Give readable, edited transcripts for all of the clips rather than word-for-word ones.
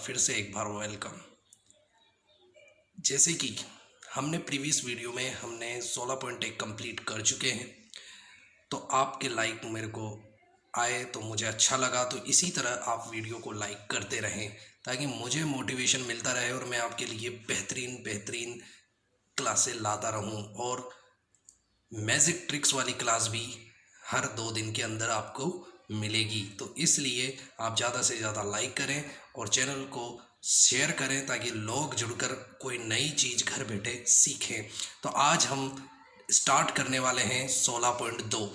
फिर से एक बार वेलकम। जैसे कि हमने प्रीवियस वीडियो में हमने 16.1 कंप्लीट कर चुके हैं, तो आपके लाइक मेरे को आए तो मुझे अच्छा लगा। तो इसी तरह आप वीडियो को लाइक करते रहें ताकि मुझे मोटिवेशन मिलता रहे और मैं आपके लिए बेहतरीन बेहतरीन क्लासें लाता रहूं। और मैजिक ट्रिक्स वाली क्लास भी हर 2 दिन के अंदर आपको मिलेगी। तो इसलिए आप ज़्यादा से ज़्यादा लाइक करें और चैनल को शेयर करें ताकि लोग जुड़कर कोई नई चीज़ घर बैठे सीखें। तो आज हम स्टार्ट करने वाले हैं 16.2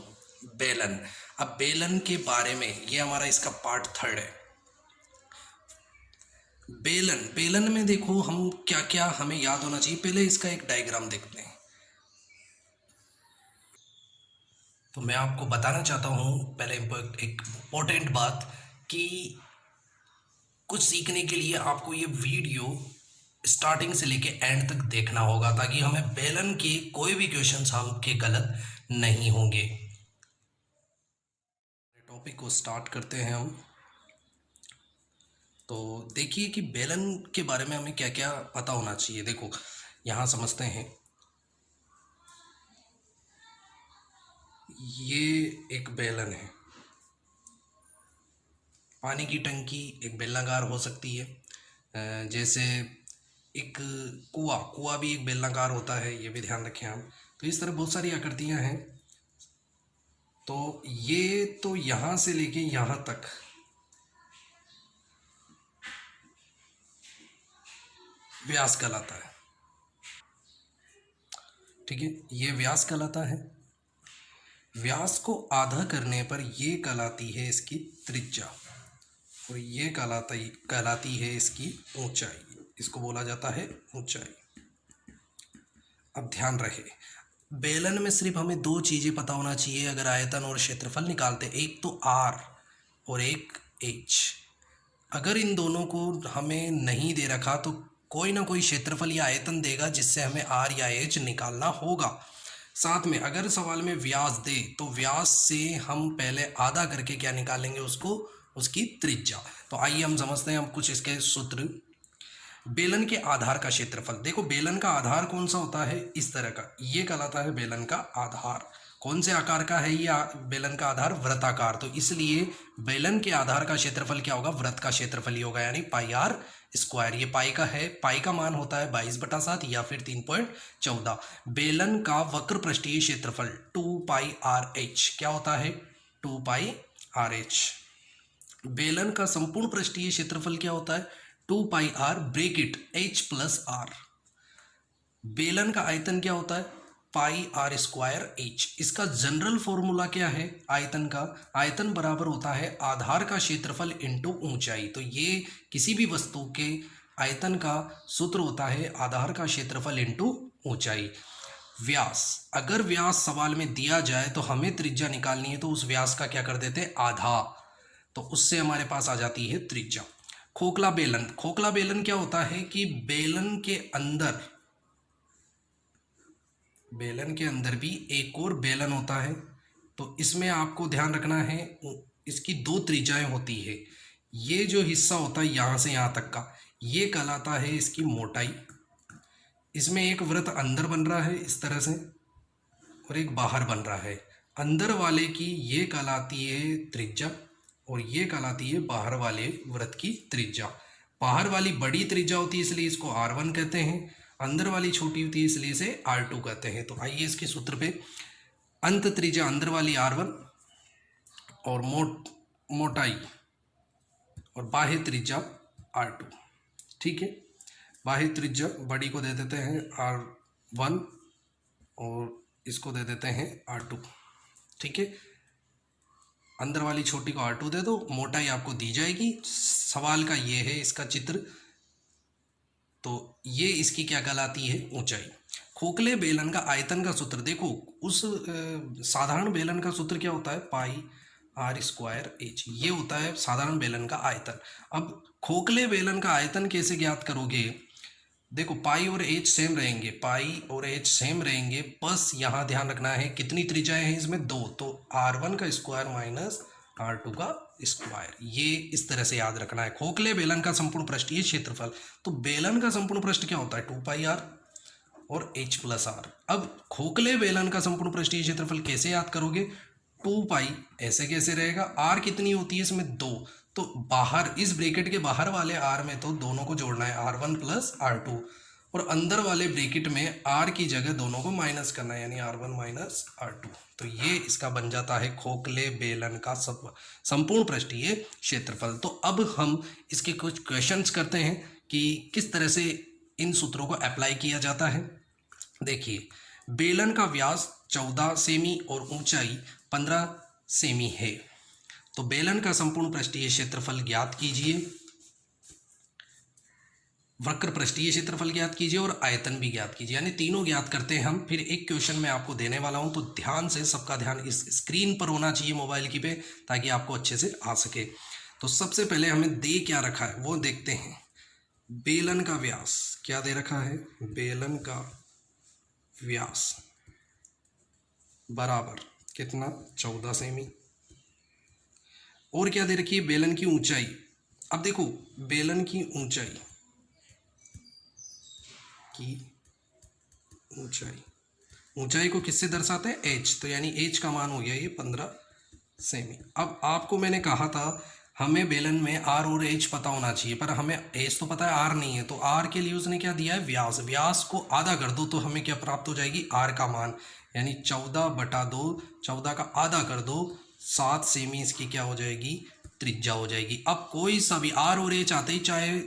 बेलन। अब बेलन के बारे में ये हमारा इसका पार्ट 3 है। बेलन बेलन में देखो हम क्या क्या हमें याद होना चाहिए। पहले इसका एक डायग्राम देखते हैं। तो मैं आपको बताना चाहता हूँ पहले एक इम्पोर्टेंट बात कि कुछ सीखने के लिए आपको ये वीडियो स्टार्टिंग से लेके एंड तक देखना होगा ताकि हमें बेलन के कोई भी क्वेश्चंस हमके गलत नहीं होंगे। टॉपिक को स्टार्ट करते हैं हम। तो देखिए कि बेलन के बारे में हमें क्या क्या पता होना चाहिए। देखो यहाँ समझते हैं। ये एक बेलन है। पानी की टंकी एक बेलनाकार हो सकती है। जैसे एक कुआं भी एक बेलनाकार होता है, ये भी ध्यान रखें हम। तो इस तरह बहुत सारी आकृतियां हैं। तो ये तो यहाँ से लेके यहाँ तक व्यास कहलाता है। ठीक है, ये व्यास कहलाता है। व्यास को आधा करने पर ये कहलाती है इसकी त्रिज्या और ये कहलाती है इसकी ऊंचाई। इसको बोला जाता है ऊंचाई। अब ध्यान रहे, बेलन में सिर्फ हमें 2 चीज़ें पता होना चाहिए अगर आयतन और क्षेत्रफल निकालते। एक तो आर और एक एच। अगर इन दोनों को हमें नहीं दे रखा तो कोई ना कोई क्षेत्रफल या आयतन देगा जिससे हमें आर या एच निकालना होगा। साथ में अगर सवाल में व्यास दे तो व्यास से हम पहले आधा करके क्या निकालेंगे, उसकी त्रिज्या। तो आइए हम समझते हैं हम कुछ इसके सूत्र। बेलन के आधार का क्षेत्रफल। देखो बेलन का आधार कौन सा होता है, इस तरह का, ये कहलाता है बेलन का आधार। कौन से आकार का है ये बेलन का आधार? वृत्ताकार। तो इसलिए बेलन के आधार का क्षेत्रफल क्या होगा? वृत्त का क्षेत्रफल ही होगा, यानी पाई आर स्क्वायर। ये पाई का है, पाई का मान होता है 22/7 या फिर 3.14। बेलन का वक्र पृष्ठीय क्षेत्रफल 2 पाई आर एच क्या होता है? 2 पाई आर एच। बेलन का संपूर्ण पृष्ठीय क्षेत्रफल क्या होता है? 2 pi R bracket H plus R. बेलन का आयतन क्या होता है? Pi R square H. इसका जनरल फॉर्मूला क्या है आयतन का? आयतन बराबर होता है आधार का क्षेत्रफल इंटू ऊंचाई। तो ये किसी भी वस्तु के आयतन का सूत्र होता है आधार का क्षेत्रफल इंटू ऊंचाई। व्यास, अगर व्यास सवाल में दिया जाए तो हमें त्रिज्या निकालनी है, तो उस व्यास का क्या कर देते हैं? आधा। तो उससे हमारे पास आ जाती है त्रिज्या। खोखला बेलन। खोखला बेलन क्या होता है कि बेलन के अंदर भी एक और बेलन होता है। तो इसमें आपको ध्यान रखना है, इसकी 2 त्रिज्याएं होती है। ये जो हिस्सा होता है यहाँ से यहाँ तक का, ये कहलाता है इसकी मोटाई। इसमें एक वृत्त अंदर बन रहा है इस तरह से और एक बाहर बन रहा है। अंदर वाले की ये कहलाती है त्रिज्या और ये कहलाती है बाहर वाले वृत्त की त्रिज्या। बाहर वाली बड़ी त्रिज्या होती है इसलिए इसको R1 कहते हैं, अंदर वाली छोटी होती है इसलिए इसे R2 कहते हैं। तो आइए इसके सूत्र पे। अंत त्रिज्या अंदर वाली R1 और मोटाई और बाह्य त्रिज्या R2। ठीक है, बाह्य त्रिज्या बड़ी को दे देते हैं R1 और इसको दे देते हैं R2। ठीक है, अंदर वाली छोटी को R2 दे दो, मोटाई आपको दी जाएगी। सवाल का ये है इसका चित्र। तो ये इसकी क्या कहलाती है? ऊंचाई। खोखले बेलन का आयतन का सूत्र देखो, उस साधारण बेलन का सूत्र क्या होता है? Pi R square H. ये होता है साधारण बेलन का आयतन। अब खोखले बेलन का आयतन कैसे ज्ञात करोगे? देखो पाई और एच सेम रहेंगे, पाई और एच सेम रहेंगे, बस यहाँ ध्यान रखना है कितनी त्रिज्याएं हैं इसमें? 2। तो R1 का स्क्वायर माइनस R2 का स्क्वायर। ये इस तरह से याद रखना है। खोखले बेलन का संपूर्ण पृष्ठीय क्षेत्रफल, तो बेलन का संपूर्ण पृष्ठ क्या होता है 2πr और h+r। अब खोखले बेलन का संपूर्ण पृष्ठीय क्षेत्रफल कैसे याद करोगे, 2π ऐसे कैसे रहेगा, r कितनी होती है इसमें 2, तो बाहर इस ब्रैकेट के बाहर वाले r में तो दोनों को जोड़ना है r1 + r2, और अंदर वाले ब्रैकेट में r की जगह दोनों को माइनस करना है यानी r1 - r2। तो ये इसका बन जाता है खोखले बेलन का संपूर्ण पृष्ठीय क्षेत्रफल। तो अब हम इसके कुछ क्वेश्चंस करते हैं कि किस तरह से इन सूत्रों को अप्लाई किया जाता है। देखिए, बेलन का व्यास 14 सेमी और ऊंचाई 15 सेमी है, तो बेलन का संपूर्ण पृष्ठीय क्षेत्रफल ज्ञात कीजिए, वक्र पृष्ठीय क्षेत्रफल ज्ञात कीजिए और आयतन भी ज्ञात कीजिए, यानी तीनों ज्ञात करते हैं हम। फिर एक क्वेश्चन मैं आपको देने वाला हूं, तो ध्यान से, सबका ध्यान इस स्क्रीन पर होना चाहिए मोबाइल की पे, ताकि आपको अच्छे से आ सके। तो सबसे पहले हमें दे क्या रखा है वो देखते हैं। बेलन का व्यास क्या दे रखा है, बेलन का व्यास बराबर कितना 14 सेमी, और क्या दे रखी है बेलन की ऊंचाई। अब देखो, बेलन की ऊंचाई ऊंचाई को किससे दर्शाते हैं, h, तो यानी h का मान हो गया ये 15 सेमी। अब आपको मैंने कहा था हमें बेलन में r और h पता होना चाहिए, पर हमें h तो पता है, r नहीं है, तो r के लिए उसने क्या दिया है व्यास। व्यास को आधा कर दो तो हमें क्या प्राप्त हो जाएगी, r का मान, यानी 14/2, 14 का आधा कर दो 7 सेमी इसकी क्या हो जाएगी, त्रिज्या हो जाएगी। अब कोई सा भी r और h आते ही, चाहे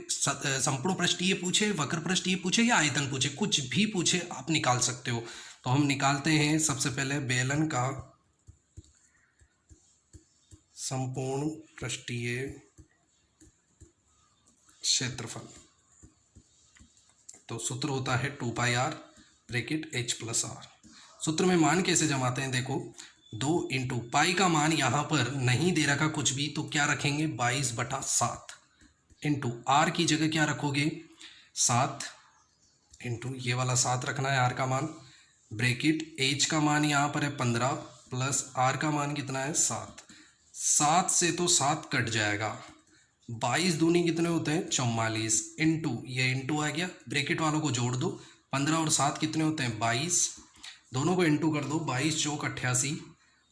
संपूर्ण पृष्ठीय पूछे, वक्र पृष्ठीय पूछे या आयतन पूछे, कुछ भी पूछे आप निकाल सकते हो। तो हम निकालते हैं सबसे पहले बेलन का संपूर्ण पृष्ठीय क्षेत्रफल। तो सूत्र होता है 2πr ब्रैकेट h+r। सूत्र में मान कैसे जमाते हैं, देखो 2 × पाई का मान यहाँ पर नहीं दे रखा कुछ भी, तो क्या रखेंगे 22/7 इंटू आर की जगह क्या रखोगे 7 इंटू ये वाला 7 रखना है, आर का मान, ब्रैकेट एच का मान यहाँ पर है 15 प्लस आर का मान कितना है 7। 7 से तो 7 कट जाएगा, 22 दूनी कितने होते हैं 44, इंटू ये इंटू आ गया, ब्रैकेट वालों को जोड़ दो, 15 और 7 कितने होते हैं 22, दोनों को इंटू कर दो, 22 चौक 88,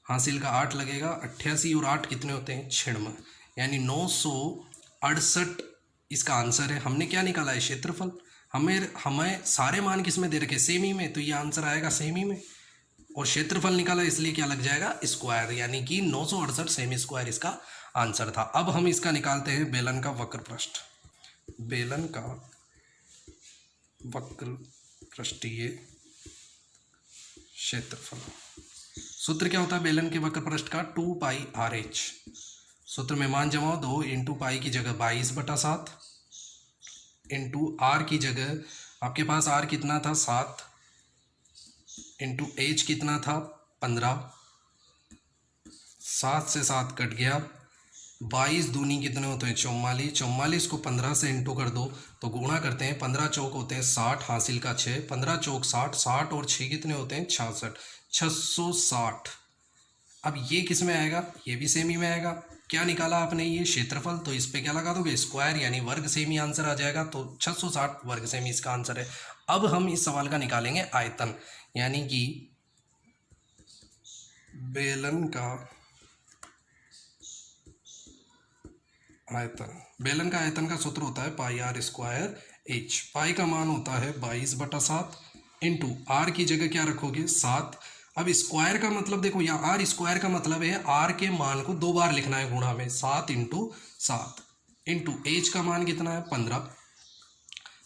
हासिल का 8 लगेगा, 88 और 8 कितने होते हैं 96, यानी 968 इसका आंसर है। हमने क्या निकाला है क्षेत्रफल, हमें सारे मान किस में दे रखे सेमी में, तो ये आंसर आएगा सेमी में, और क्षेत्रफल निकाला इसलिए क्या लग जाएगा स्क्वायर, यानी कि 968 सेमी स्क्वायर इसका आंसर था। अब हम इसका निकालते हैं बेलन का वक्र पृष्ठ, बेलन का वक्र पृष्ठीय क्षेत्रफल। सूत्र क्या होता है बेलन के वक्र पृष्ठ का 2πrh। सूत्र में मान जमाओ, 2 × पाई की जगह 22/7 इंटू आर की जगह आपके पास आर कितना था 7 इंटू एच कितना था 15, 7 से 7 कट गया, 22 दूनी कितने होते हैं 44, 44 को 15 से इंटू कर दो तो गुणा करते हैं, 15 चौक होते हैं 60, हासिल का 6, 15 चौक 60, 60 और 6 कितने होते हैं 66, 660। अब ये किस में आएगा, ये भी सेमी में आएगा। क्या निकाला आपने ये क्षेत्रफल, तो इस पे क्या लगा दोगे स्क्वायर, यानी वर्ग सेमी आंसर आ जाएगा, तो 660 वर्ग सेमी इसका आंसर है। अब हम इस सवाल का निकालेंगे आयतन, यानी कि बेलन का आयतन। बेलन का आयतन का सूत्र होता है πr² h। पाई का मान होता है 22/7 इंटू आर की जगह क्या रखोगे 7। अब स्क्वायर का मतलब देखो, यहाँ आर स्क्वायर का मतलब है आर के मान को 2 बार लिखना है गुणा में, 7 × 7 इंटू एच का मान कितना है 15,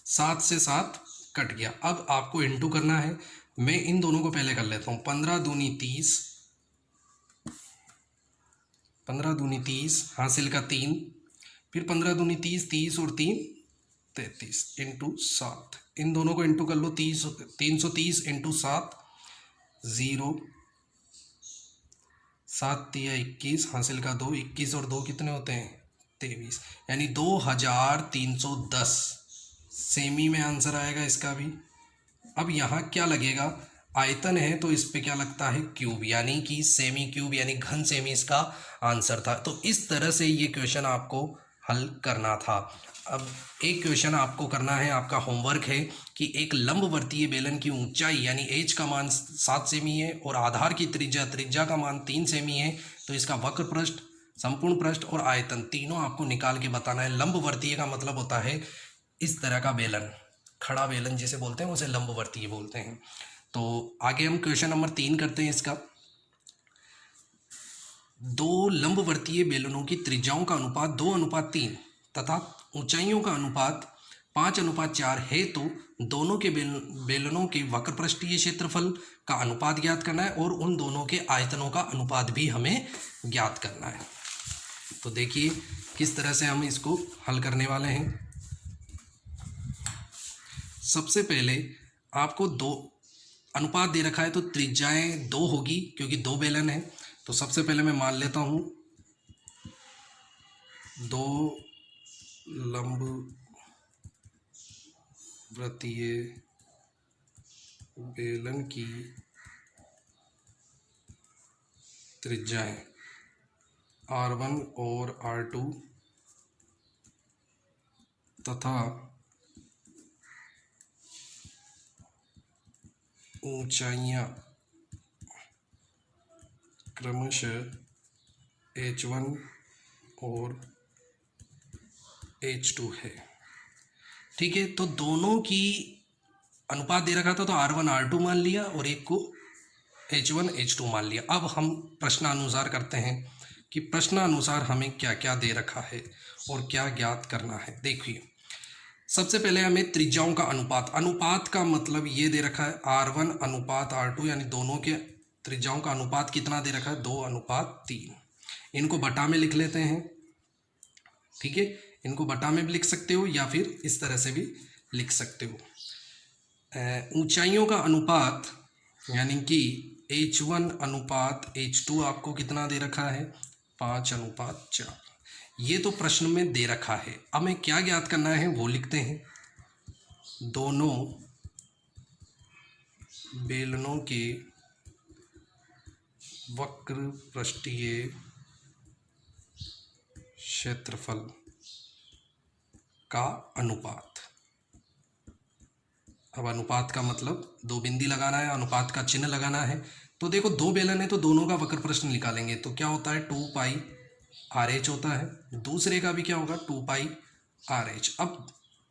7 से 7 कट गया। अब आपको इंटू करना है, मैं इन दोनों को पहले कर लेता हूँ, 15 दूनी 30, 15 दूनी 30 हासिल का 3, फिर 15 दूनी 30, 30 और 3 33 इंटू 7, इन दोनों को इंटू कर लो, 330 इंटू 7 0, 7 तिया 21 हासिल का 2, 21 और 2 कितने होते हैं 23, यानी 2310 सेमी में आंसर आएगा इसका भी। अब यहाँ क्या लगेगा, आयतन है तो इस पे क्या लगता है क्यूब, यानी कि सेमी क्यूब यानी घन सेमी इसका आंसर था। तो इस तरह से ये क्वेश्चन आपको हल करना था। अब एक क्वेश्चन आपको करना है, आपका होमवर्क है कि एक लंबवर्तीय बेलन की ऊंचाई यानी एच का मान 7 सेमी है और आधार की त्रिज्या का मान 3 सेमी है, तो इसका वक्र पृष्ठ, संपूर्ण पृष्ठ और आयतन तीनों आपको निकाल के बताना है। लंबवर्तीय का मतलब होता है इस तरह का बेलन, खड़ा बेलन जिसे बोलते हैं उसे लंबवर्तीय बोलते हैं। तो आगे हम क्वेश्चन नंबर 3 करते हैं इसका। दो लंबवर्तीय बेलनों की त्रिज्याओं का अनुपात 2:3 तथा ऊंचाइयों का अनुपात 5:4 है, तो दोनों के बेलनों के वक्रपृष्ठीय क्षेत्रफल का अनुपात ज्ञात करना है और उन दोनों के आयतनों का अनुपात भी हमें ज्ञात करना है। तो देखिए किस तरह से हम इसको हल करने वाले हैं। सबसे पहले आपको दो अनुपात दे रखा है तो त्रिज्याएं 2 होगी क्योंकि 2 बेलन है। तो सबसे पहले मैं मान लेता हूं 2 लंबवृत्तीय बेलन की त्रिज्याएं R1 और R2 तथा ऊंचाइयां क्रमशः H1 और H2 है। ठीक है, तो दोनों की अनुपात दे रखा था तो R1 R2 मान लिया और एक को H1 H2 मान लिया। अब हम प्रश्नानुसार करते हैं कि प्रश्नानुसार हमें क्या क्या दे रखा है और क्या ज्ञात करना है। देखिए सबसे पहले हमें त्रिज्याओं का अनुपात का मतलब ये दे रखा है R1 अनुपात R2, यानी दोनों के त्रिज्याओं का अनुपात कितना दे रखा है 2:3। इनको बटा में लिख लेते हैं। ठीक है, इनको बटा में भी लिख सकते हो या फिर इस तरह से भी लिख सकते हो। ऊंचाइयों का अनुपात यानी कि H1 अनुपात H2 आपको कितना दे रखा है 5:4। ये तो प्रश्न में दे रखा है। अब हमें क्या ज्ञात करना है वो लिखते हैं। दोनों बेलनों के वक्र पृष्ठीय क्षेत्रफल का अनुपात। अब अनुपात का मतलब दो बिंदी लगाना है, अनुपात का चिन्ह लगाना है। तो देखो दो बेलन है तो दोनों का वक्र प्रश्न निकालेंगे तो क्या होता है 2πRh होता है। दूसरे का भी क्या होगा 2πRh। अब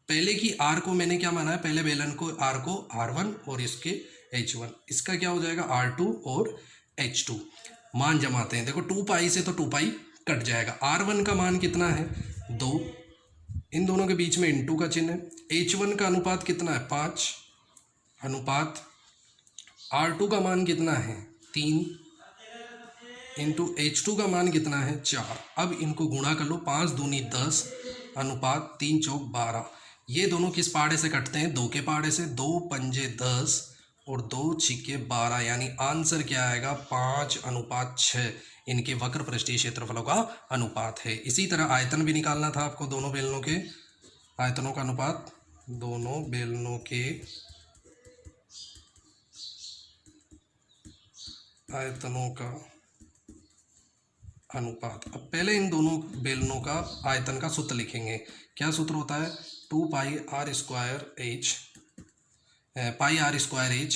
पहले की R को मैंने क्या माना है, पहले बेलन को R को R1 और इसके H1, इसका क्या हो जाएगा R2 और H2। मान जमाते हैं। देखो 2π से तो 2π कट जाएगा। R1 का मान कितना है 2, इन दोनों के बीच में इंटू का चिन्ह है। H1 का अनुपात कितना है 5 अनुपात R2 का मान कितना है 3 इंटू H2 का मान कितना है 4। अब इनको गुणा कर लो, 5 दूनी 10 अनुपात 3 चौक 12। ये दोनों किस पहाड़े से कटते हैं 2 के पहाड़े से। 2 पंजे 10 और 2 छिके 12, यानी आंसर क्या आएगा 5:6 इनके वक्र पृष्ठीय क्षेत्रफलों का अनुपात है। इसी तरह आयतन भी निकालना था आपको। दोनों बेलनों के आयतनों का अनुपात, दोनों बेलनों के आयतनों का अनुपात। अब पहले इन दोनों बेलनों का आयतन का सूत्र लिखेंगे। क्या सूत्र होता है 2πr²h, πr²h,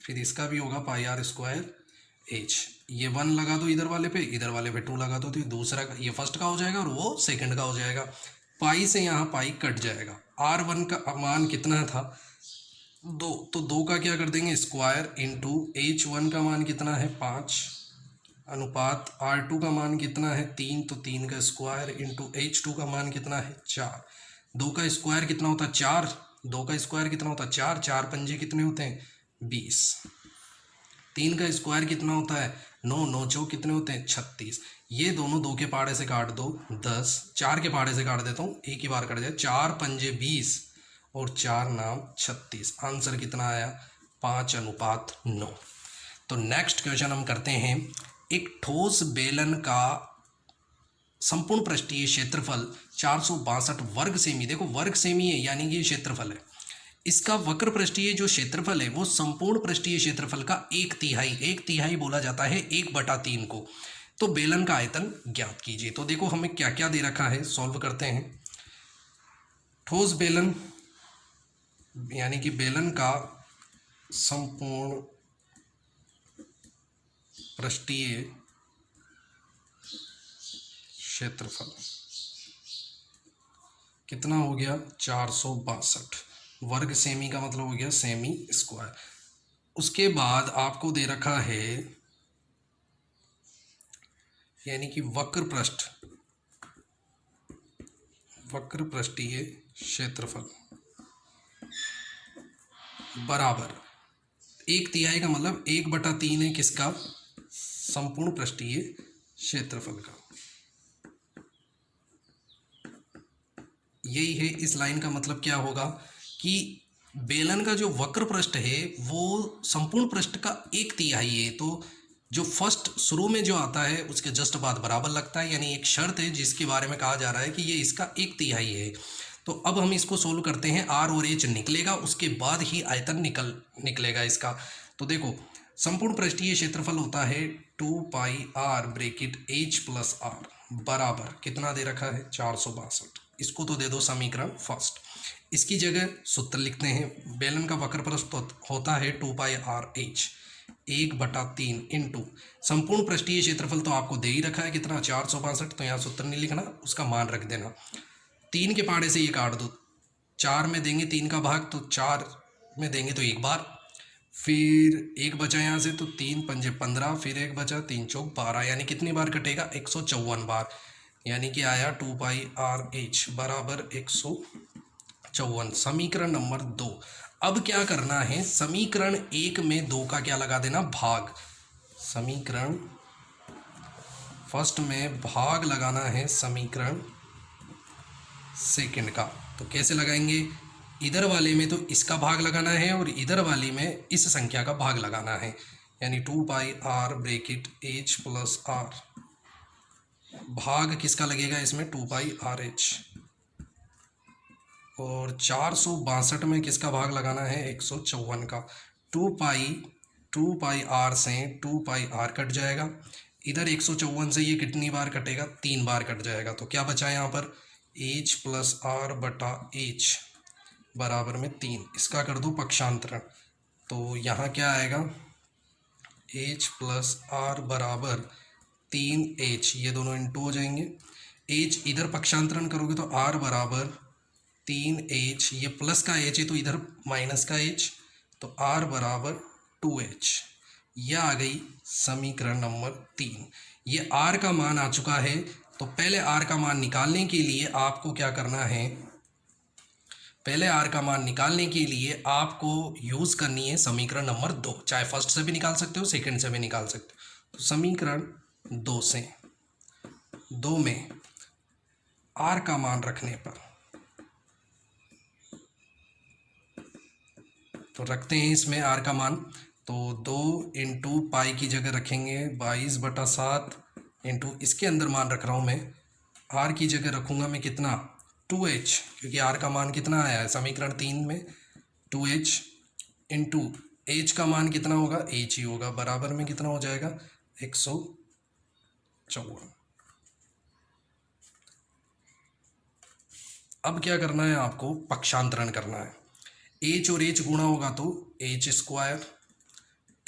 फिर इसका भी होगा πr²h। ये 1 लगा दो इधर वाले पे, इधर वाले पे 2 लगा दो, तो ये दूसरा ये फर्स्ट का हो जाएगा और वो सेकंड का हो जाएगा। पाई से यहाँ पाई कट जाएगा। R1 का मान कितना था 2, तो 2 का क्या कर देंगे स्क्वायर इंटू H1 का मान कितना है 5 अनुपात R2 का मान कितना है 3, तो 3 का स्क्वायर इंटू H2 का मान कितना है 4। 2 का स्क्वायर कितना होता है 4, 2 का स्क्वायर कितना होता है 4, 4 पंजे कितने होते हैं 20। 3 का स्क्वायर कितना होता है 9, 9 चौक कितने होते हैं 36। ये दोनों 2 के पहाड़े से काट दो 10, 4 के पहाड़े से काट देता हूँ, एक ही बार कट जाए। 4 पंजे 20 और 4 नाम 36। आंसर कितना आया 5:9। तो नेक्स्ट क्वेश्चन हम करते हैं। एक ठोस बेलन का संपूर्ण पृष्ठीय क्षेत्रफल 462 वर्ग सेमी, देखो वर्ग सेमी है यानी कि क्षेत्रफल है, इसका वक्र पृष्ठीय जो क्षेत्रफल है वो संपूर्ण पृष्ठीय क्षेत्रफल का 1/3 बोला जाता है 1/3 को। तो बेलन का आयतन ज्ञात कीजिए। तो देखो हमें क्या क्या दे रखा है, सॉल्व करते हैं। ठोस बेलन यानी कि बेलन का संपूर्ण पृष्ठीय क्षेत्रफल कितना हो गया 462 वर्ग सेमी का मतलब हो गया सेमी स्क्वायर। उसके बाद आपको दे रखा है यानी कि वक्र पृष्ठीय क्षेत्रफल बराबर 1/3 का मतलब 1/3 है किसका, संपूर्ण पृष्ठीय क्षेत्रफल का। यही है इस लाइन का मतलब। क्या होगा कि बेलन का जो वक्र पृष्ठ है वो संपूर्ण पृष्ठ का 1/3 है। तो जो फर्स्ट शुरू में जो आता है उसके जस्ट बाद बराबर लगता है, यानी एक शर्त है जिसके बारे में कहा जा रहा है कि ये इसका 1/3 है। तो अब हम इसको सोल्व करते हैं। आर और एच निकलेगा, उसके बाद ही आयतन निकलेगा इसका। तो देखो संपूर्ण पृष्ठीय क्षेत्रफल होता है 2πr bracket h plus are बराबर कितना दे रखा है 462। इसको तो दे दो समीकरण फर्स्ट। इसकी जगह सूत्र लिखते हैं। बेलन का वक्र पृष्ठ होता है 2πrh 1/3 इंटू संपूर्ण पृष्ठीय क्षेत्रफल तो आपको दे ही रखा है कितना 462। तो यहाँ सूत्र नहीं लिखना, उसका मान रख देना। 3 के पहाड़े से ये काट दो, 4 में देंगे 3 का भाग तो 4 में देंगे तो एक बार, फिर एक बचा यहाँ से तो 3 पंजे 15, फिर एक बचा 3 चौक 12, यानी कितनी बार कटेगा 154 बार, यानी कि आया 2πrh बराबर 154। समीकरण नंबर 2। अब क्या करना है, समीकरण 1 में 2 का क्या लगा देना भाग। समीकरण फर्स्ट में भाग लगाना है समीकरण सेकंड का। तो कैसे लगाएंगे, इधर वाले में तो इसका भाग लगाना है और इधर वाले में इस संख्या का भाग लगाना है, यानी 2πr bracket h plus are भाग किसका लगेगा इसमें 2πrh, और 462 में किसका भाग लगाना है 154 का। 2πr से 2πr कट जाएगा, इधर 154 से ये कितनी बार कटेगा 3 बार कट जाएगा। तो क्या बचा यहाँ पर h प्लस आर बटा h बराबर में 3। इसका कर दो पक्षांतरण, तो यहाँ क्या आएगा h प्लस आर बराबर 3h, ये दोनों इंटू हो जाएंगे। h इधर पक्षांतरण करोगे तो r बराबर 3h, ये प्लस का h है तो इधर माइनस का h, तो r बराबर 2h। यह आ गई समीकरण नंबर 3। ये r का मान आ चुका है। तो पहले r का मान निकालने के लिए आपको क्या करना है, पहले r का मान निकालने के लिए आपको यूज करनी है समीकरण नंबर 2। चाहे फर्स्ट से भी निकाल सकते हो, सेकंड से भी निकाल सकते हो। तो समीकरण 2 से 2 में r का मान रखने पर, तो रखते हैं इसमें r का मान, तो 2 इंटू पाई की जगह रखेंगे 22/7 इंटू इसके अंदर मान रख रहा हूँ मैं, r की जगह रखूँगा मैं कितना 2h, क्योंकि r का मान कितना आया है समीकरण 3 में 2h, इंटू h का मान कितना होगा h ही होगा, बराबर में कितना हो जाएगा 154। अब क्या करना है आपको, पक्षांतरण करना है। h और h गुणा होगा तो h स्क्वायर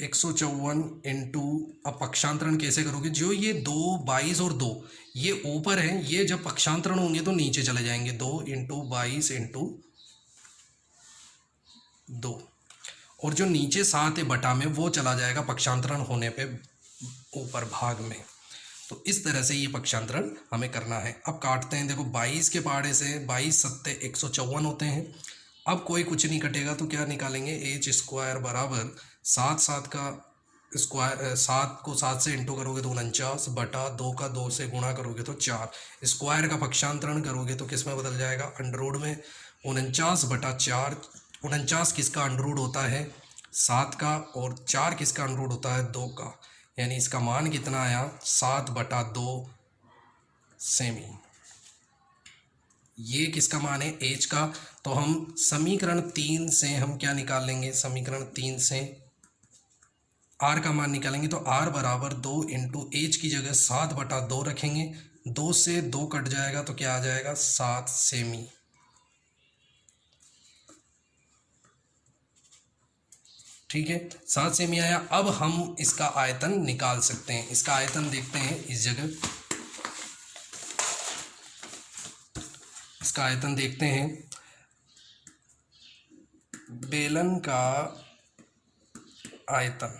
154 इंटू, अब पक्षांतरण कैसे करोगे, जो ये 2 22 और 2 ये ऊपर है, ये जब पक्षांतरण होंगे तो नीचे चले जाएंगे। 2 इंटू 22 इंटू 2, और जो नीचे 7 है बटा में वो चला जाएगा पक्षांतरण होने पे ऊपर भाग में। तो इस तरह से ये पक्षांतरण हमें करना है। अब काटते हैं, देखो 22 के पहाड़े से 22 7 154 होते हैं। अब कोई कुछ नहीं कटेगा तो क्या निकालेंगे h स्क्वायर बराबर 7 का स्क्वायर, 7 को 7 से इंटू करोगे तो 49 बटा 2 का 2 से गुणा करोगे तो 4, स्क्वायर का पक्षांतरण करोगे तो किस में बदल जाएगा अंडरवुड में। 49/4, 49 किसका अंडरवुड होता है 7 का, और 4 किसका अंडरवुड होता है 2 का, यानी इसका मान कितना आया 7/2 सेमी। ये किसका मान है, एच का। तो हम समीकरण 3 से हम क्या निकाल लेंगे, समीकरण 3 से आर का मान निकालेंगे। तो आर बराबर 2 इंटू एच की जगह 7/2 रखेंगे, 2 से 2 कट जाएगा तो क्या आ जाएगा, 7 सेमी। ठीक है, 7 सेमी आया। अब हम इसका आयतन निकाल सकते हैं। इसका आयतन देखते हैं इस जगह, इसका आयतन देखते हैं। बेलन का आयतन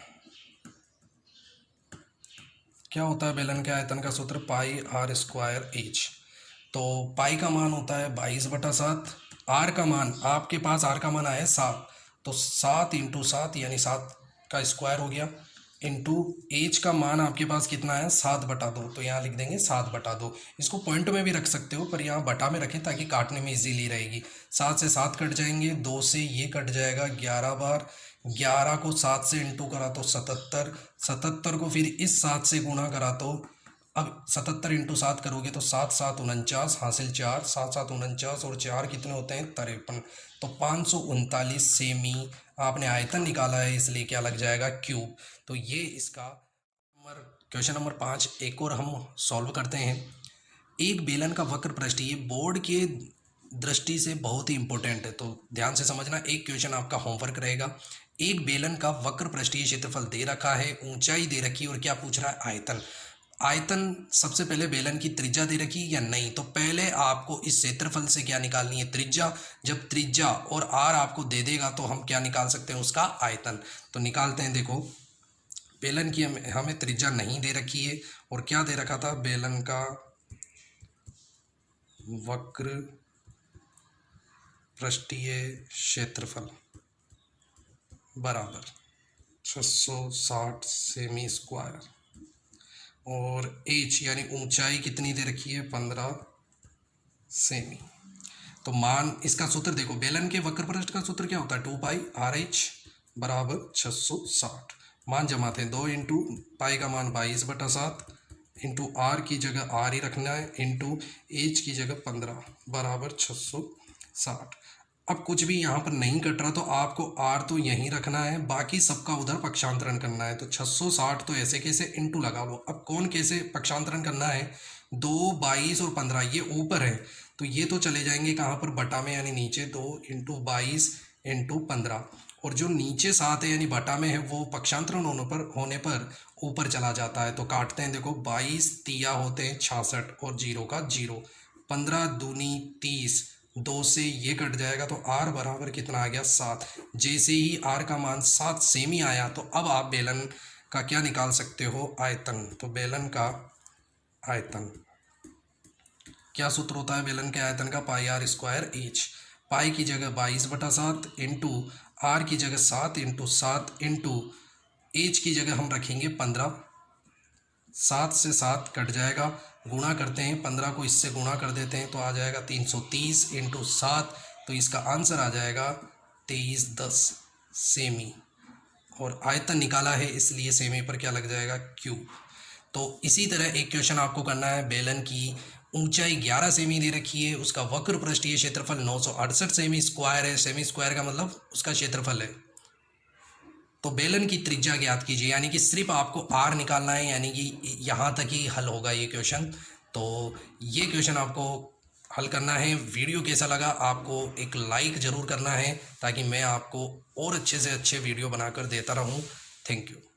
क्या होता है, बेलन के आयतन का सूत्र पाई आर स्क्वायर एच। तो पाई का मान होता है 22/7, आर का मान आपके पास आर का मान आया है 7, तो 7 इंटू 7 यानी 7 का स्क्वायर हो गया, इंटू एच का मान आपके पास कितना है 7/2, तो यहाँ लिख देंगे 7/2। इसको पॉइंट में भी रख सकते हो पर यहाँ बटा में रखें ताकि काटने में इजीली रहेगी। 7 से 7 कट जाएंगे, 2 से ये कट जाएगा 11 बार, 11 को 7 से इंटू करा तो 77, 77 को फिर इस 7 से गुणा करा तो अब 77 इंटू 7 करोगे तो 7 7 49, हासिल 4, 7 7 49 और 4 कितने होते हैं 53, तो 539 सेमी आपने आयतन निकाला है, इसलिए क्या लग जाएगा, क्यूब। तो ये इसका क्वेश्चन नंबर 5 एक और हम सॉल्व करते हैं। एक बेलन का वक्र पृष्ठ, ये बोर्ड के दृष्टि से बहुत ही इंपॉर्टेंट है, तो ध्यान से समझना। एक क्वेश्चन आपका होमवर्क रहेगा। एक बेलन का वक्र पृष्ठीय क्षेत्रफल दे रखा है, ऊंचाई दे रखी है और क्या पूछ रहा है, आयतन। आयतन सबसे पहले बेलन की त्रिज्या दे रखी या नहीं, तो पहले आपको इस क्षेत्रफल से क्या निकालनी है, त्रिज्या। जब त्रिज्या और आर आपको दे देगा तो हम क्या निकाल सकते हैं, उसका आयतन। तो निकालते हैं। देखो बेलन की हमें त्रिज्या नहीं दे रखी है और क्या दे रखा था, बेलन का वक्र पृष्ठीय क्षेत्रफल बराबर 660 सेमी स्क्वायर और एच यानी ऊंचाई कितनी दे रखी है, 15 सेमी। तो मान इसका सूत्र देखो, बेलन के वक्र पृष्ठ का सूत्र क्या होता है, 2πr/h बराबर 660। मान जमाते हैं, 2 इंटू पाई का मान 22/7 इंटू आर की जगह आर ही रखना है, इंटू एच की जगह 15 बराबर 660। अब कुछ भी यहाँ पर नहीं कट रहा तो आपको आर तो यहीं रखना है, बाकी सबका उधर पक्षांतरण करना है। तो 660 तो ऐसे कैसे इंटू लगा लो। अब कौन कैसे पक्षांतरण करना है, 2, 22 और 15 ये ऊपर है तो ये तो चले जाएंगे कहाँ पर, बटा में, यानी नीचे 2 इंटू 22 इंटू 15, और जो नीचे 7 है यानी बटा में है वो पक्षांतरण होने पर ऊपर चला जाता है। तो काटते हैं। देखो 22 तिया होते हैं 66 और 0 का 0, 15 दूनी 30, 2 से ये कट जाएगा तो आर बराबर कितना आ गया, 7। जैसे ही आर का मान 7 सेमी आया तो अब आप बेलन का क्या निकाल सकते हो, आयतन। तो बेलन का आयतन क्या सूत्र होता है, बेलन के आयतन का पाई आर स्क्वायर एच। पाई की जगह 22/7 इंटू आर की जगह 7 इंटू 7 इंटू एच की जगह हम रखेंगे 15, 7 से 7 कट जाएगा, गुणा करते हैं, 15 को इससे गुणा कर देते हैं तो आ जाएगा 330 इंटू 7, तो इसका आंसर आ जाएगा 2310 सेमी। और आयतन निकाला है इसलिए सेमी पर क्या लग जाएगा, क्यूब। तो इसी तरह एक क्वेश्चन आपको करना है, बेलन की ऊंचाई 11 सेमी दे रखी है, उसका वक्र पृष्ठीय क्षेत्रफल 968 सेमी स्क्वायर है। सेमी स्क्वायर का मतलब उसका क्षेत्रफल है। तो बेलन की त्रिज्या ज्ञात कीजिए, यानी कि सिर्फ आपको आर निकालना है, यानी कि यहाँ तक ही हल होगा ये क्वेश्चन। तो ये क्वेश्चन आपको हल करना है। वीडियो कैसा लगा आपको एक लाइक ज़रूर करना है ताकि मैं आपको और अच्छे से अच्छे वीडियो बनाकर देता रहूँ। Thank you.